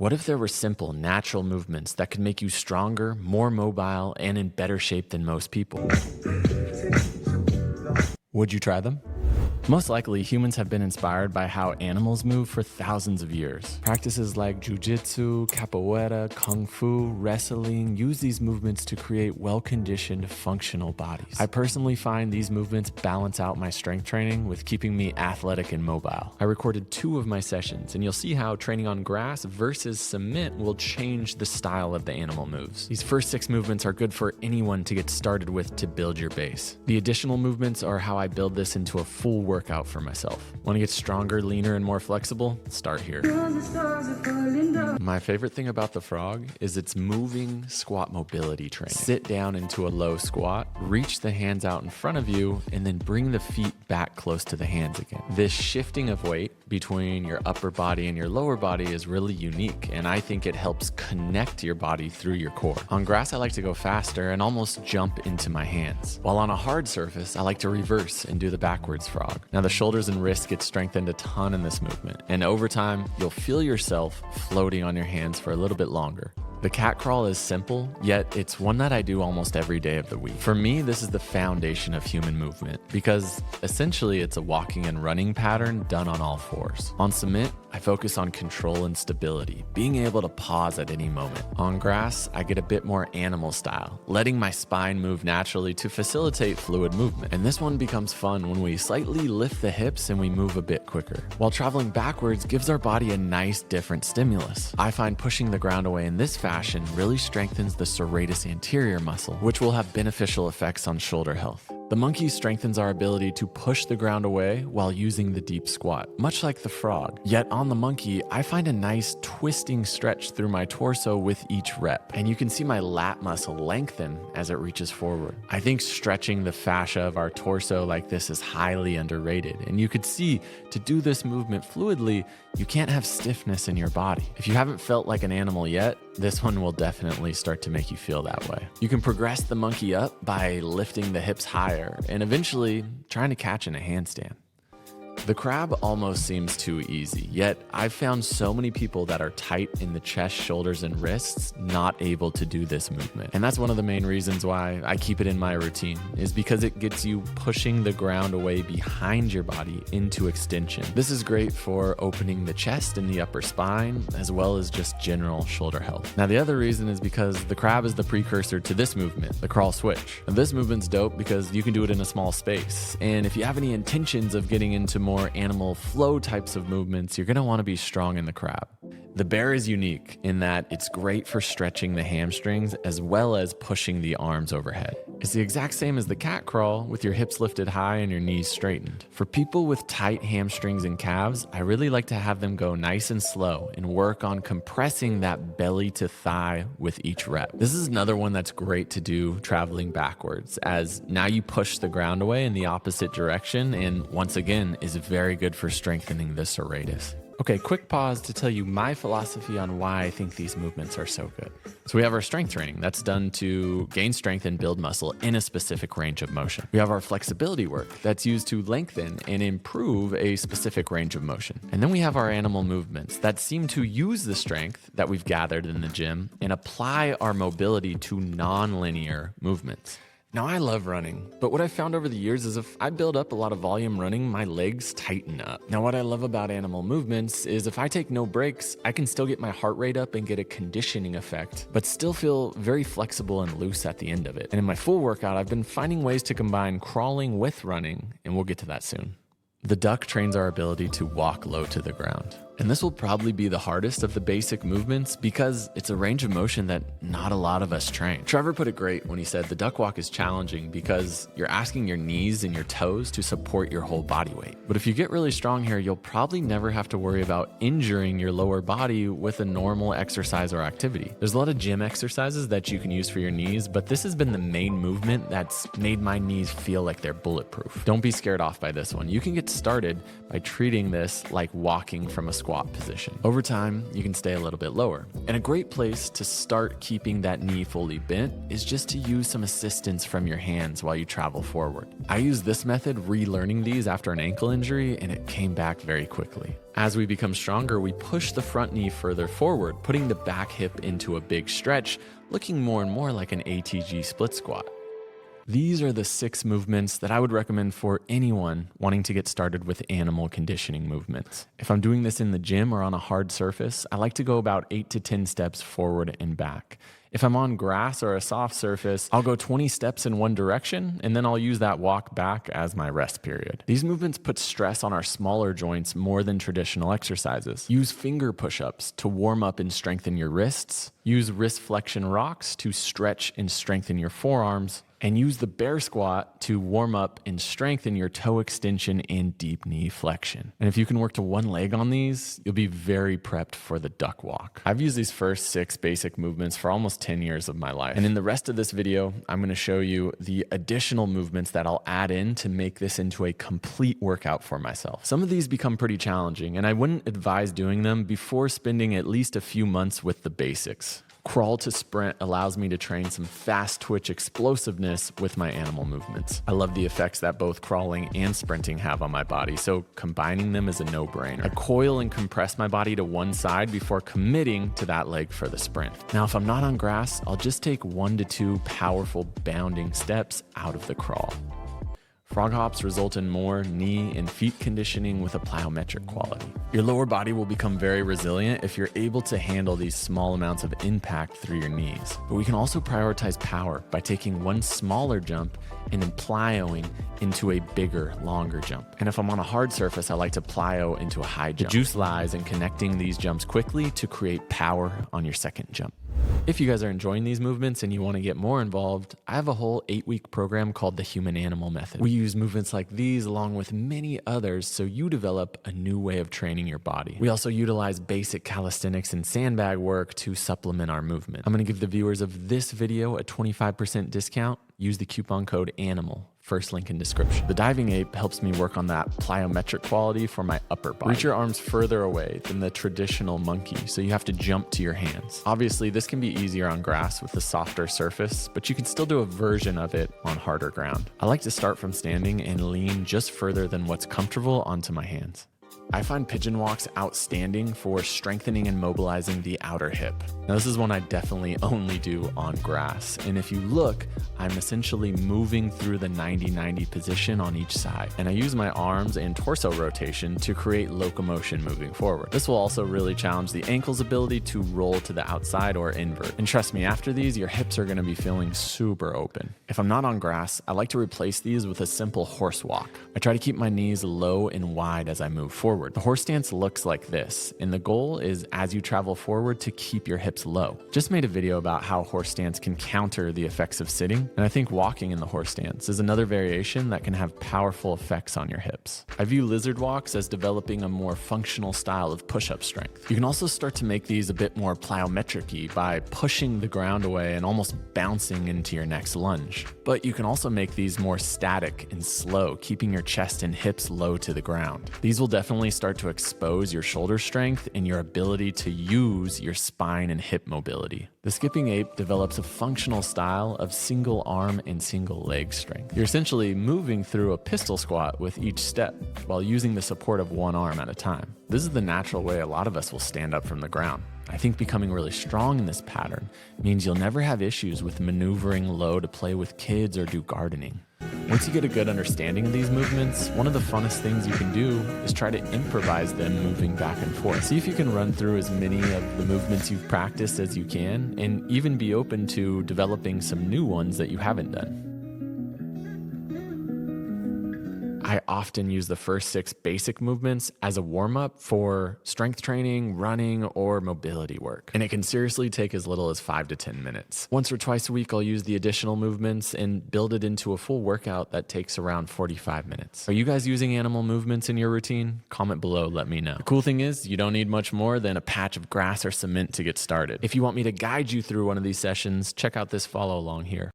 What if there were simple, natural movements that could make you stronger, more mobile, and in better shape than most people? Would you try them? Most likely, humans have been inspired by how animals move for thousands of years. Practices like jujitsu, capoeira, kung fu, wrestling use these movements to create well-conditioned, functional bodies. I personally find these movements balance out my strength training with keeping me athletic and mobile. I recorded 2 of my sessions, and you'll see how training on grass versus cement will change the style of the animal moves. These first 6 movements are good for anyone to get started with to build your base. The additional movements are how I build this into a full workout for myself. Want to get stronger, leaner, and more flexible? Start here. My favorite thing about the frog is its moving squat mobility training. Sit down into a low squat, reach the hands out in front of you, and then bring the feet back close to the hands again. This shifting of weight between your upper body and your lower body is really unique, and I think it helps connect your body through your core. On grass, I like to go faster and almost jump into my hands. While on a hard surface, I like to reverse and do the backwards frog. Now the shoulders and wrists get strengthened a ton in this movement, and over time, you'll feel yourself floating on your hands for a little bit longer. The cat crawl is simple, yet it's one that I do almost every day of the week. For me, this is the foundation of human movement because essentially it's a walking and running pattern done on all 4s. On cement, I focus on control and stability, being able to pause at any moment. On grass, I get a bit more animal style, letting my spine move naturally to facilitate fluid movement. And this one becomes fun when we slightly lift the hips and we move a bit quicker. While traveling backwards gives our body a nice different stimulus. I find pushing the ground away in this fashion really strengthens the serratus anterior muscle, which will have beneficial effects on shoulder health. The monkey strengthens our ability to push the ground away while using the deep squat, much like the frog. Yet on the monkey, I find a nice twisting stretch through my torso with each rep, and you can see my lat muscle lengthen as it reaches forward. I think stretching the fascia of our torso like this is highly underrated, and you could see to do this movement fluidly, you can't have stiffness in your body. If you haven't felt like an animal yet, this one will definitely start to make you feel that way. You can progress the monkey up by lifting the hips higher and eventually trying to catch in a handstand. The crab almost seems too easy, yet I've found so many people that are tight in the chest, shoulders, and wrists not able to do this movement. And that's one of the main reasons why I keep it in my routine, is because it gets you pushing the ground away behind your body into extension. This is great for opening the chest and the upper spine, as well as just general shoulder health. Now, the other reason is because the crab is the precursor to this movement, the crawl switch. And this movement's dope because you can do it in a small space. And if you have any intentions of getting into more animal flow types of movements, you're going to want to be strong in the crab. The bear is unique in that it's great for stretching the hamstrings as well as pushing the arms overhead. It's the exact same as the cat crawl with your hips lifted high and your knees straightened. For people with tight hamstrings and calves, I really like to have them go nice and slow and work on compressing that belly to thigh with each rep. This is another one that's great to do traveling backwards, as now you push the ground away in the opposite direction, and once again is very good for strengthening the serratus. Okay, quick pause to tell you my philosophy on why I think these movements are so good. So we have our strength training that's done to gain strength and build muscle in a specific range of motion. We have our flexibility work that's used to lengthen and improve a specific range of motion. And then we have our animal movements that seem to use the strength that we've gathered in the gym and apply our mobility to non-linear movements. Now, I love running, but what I've found over the years is if I build up a lot of volume running, my legs tighten up. Now, what I love about animal movements is if I take no breaks, I can still get my heart rate up and get a conditioning effect, but still feel very flexible and loose at the end of it. And in my full workout, I've been finding ways to combine crawling with running, and we'll get to that soon. The duck trains our ability to walk low to the ground. And this will probably be the hardest of the basic movements because it's a range of motion that not a lot of us train. Trevor put it great when he said the duck walk is challenging because you're asking your knees and your toes to support your whole body weight. But if you get really strong here, you'll probably never have to worry about injuring your lower body with a normal exercise or activity. There's a lot of gym exercises that you can use for your knees, but this has been the main movement that's made my knees feel like they're bulletproof. Don't be scared off by this one. You can get started by treating this like walking from a squat position. Over time, you can stay a little bit lower. And a great place to start keeping that knee fully bent is just to use some assistance from your hands while you travel forward. I used this method relearning these after an ankle injury, and it came back very quickly. As we become stronger, we push the front knee further forward, putting the back hip into a big stretch, looking more and more like an ATG split squat. These are the 6 movements that I would recommend for anyone wanting to get started with animal conditioning movements. If I'm doing this in the gym or on a hard surface, I like to go about 8 to 10 steps forward and back. If I'm on grass or a soft surface, I'll go 20 steps in one direction, and then I'll use that walk back as my rest period. These movements put stress on our smaller joints more than traditional exercises. Use finger push-ups to warm up and strengthen your wrists. Use wrist flexion rocks to stretch and strengthen your forearms. And use the bear squat to warm up and strengthen your toe extension and deep knee flexion. And if you can work to one leg on these, you'll be very prepped for the duck walk. I've used these first 6 basic movements for almost 10 years of my life. And in the rest of this video, I'm gonna show you the additional movements that I'll add in to make this into a complete workout for myself. Some of these become pretty challenging, and I wouldn't advise doing them before spending at least a few months with the basics. Crawl to sprint allows me to train some fast twitch explosiveness with my animal movements. I love the effects that both crawling and sprinting have on my body, so combining them is a no-brainer. I coil and compress my body to one side before committing to that leg for the sprint. Now, if I'm not on grass, I'll just take 1 to 2 powerful bounding steps out of the crawl. Frog hops result in more knee and feet conditioning with a plyometric quality. Your lower body will become very resilient if you're able to handle these small amounts of impact through your knees. But we can also prioritize power by taking one smaller jump and then plyoing into a bigger, longer jump. And if I'm on a hard surface, I like to plyo into a high jump. The juice lies in connecting these jumps quickly to create power on your second jump. If you guys are enjoying these movements and you want to get more involved, I have a whole 8-week program called the Human Animal Method. We use movements like these along with many others so you develop a new way of training your body. We also utilize basic calisthenics and sandbag work to supplement our movement. I'm going to give the viewers of this video a 25% discount. Use the coupon code ANIMAL. First link in description. The diving ape helps me work on that plyometric quality for my upper body. Reach your arms further away than the traditional monkey, so you have to jump to your hands. Obviously, this can be easier on grass with a softer surface, but you can still do a version of it on harder ground. I like to start from standing and lean just further than what's comfortable onto my hands. I find pigeon walks outstanding for strengthening and mobilizing the outer hip. Now, this is one I definitely only do on grass. And if you look, I'm essentially moving through the 90-90 position on each side. And I use my arms and torso rotation to create locomotion moving forward. This will also really challenge the ankle's ability to roll to the outside or invert. And trust me, after these, your hips are gonna be feeling super open. If I'm not on grass, I like to replace these with a simple horse walk. I try to keep my knees low and wide as I move forward. The horse stance looks like this, and the goal is as you travel forward to keep your hips low. Just made a video about how horse stance can counter the effects of sitting, and I think walking in the horse stance is another variation that can have powerful effects on your hips. I view lizard walks as developing a more functional style of push-up strength. You can also start to make these a bit more plyometric-y by pushing the ground away and almost bouncing into your next lunge. But you can also make these more static and slow, keeping your chest and hips low to the ground. These will definitely start to expose your shoulder strength and your ability to use your spine and hip mobility. The skipping ape develops a functional style of single arm and single leg strength. You're essentially moving through a pistol squat with each step while using the support of one arm at a time. This is the natural way a lot of us will stand up from the ground. I think becoming really strong in this pattern means you'll never have issues with maneuvering low to play with kids or do gardening. Once you get a good understanding of these movements, one of the funnest things you can do is try to improvise them moving back and forth. See if you can run through as many of the movements you've practiced as you can, and even be open to developing some new ones that you haven't done. I often use the first 6 basic movements as a warm-up for strength training, running, or mobility work. And it can seriously take as little as 5 to 10 minutes. Once or twice a week, I'll use the additional movements and build it into a full workout that takes around 45 minutes. Are you guys using animal movements in your routine? Comment below, let me know. The cool thing is, you don't need much more than a patch of grass or cement to get started. If you want me to guide you through one of these sessions, check out this follow along here.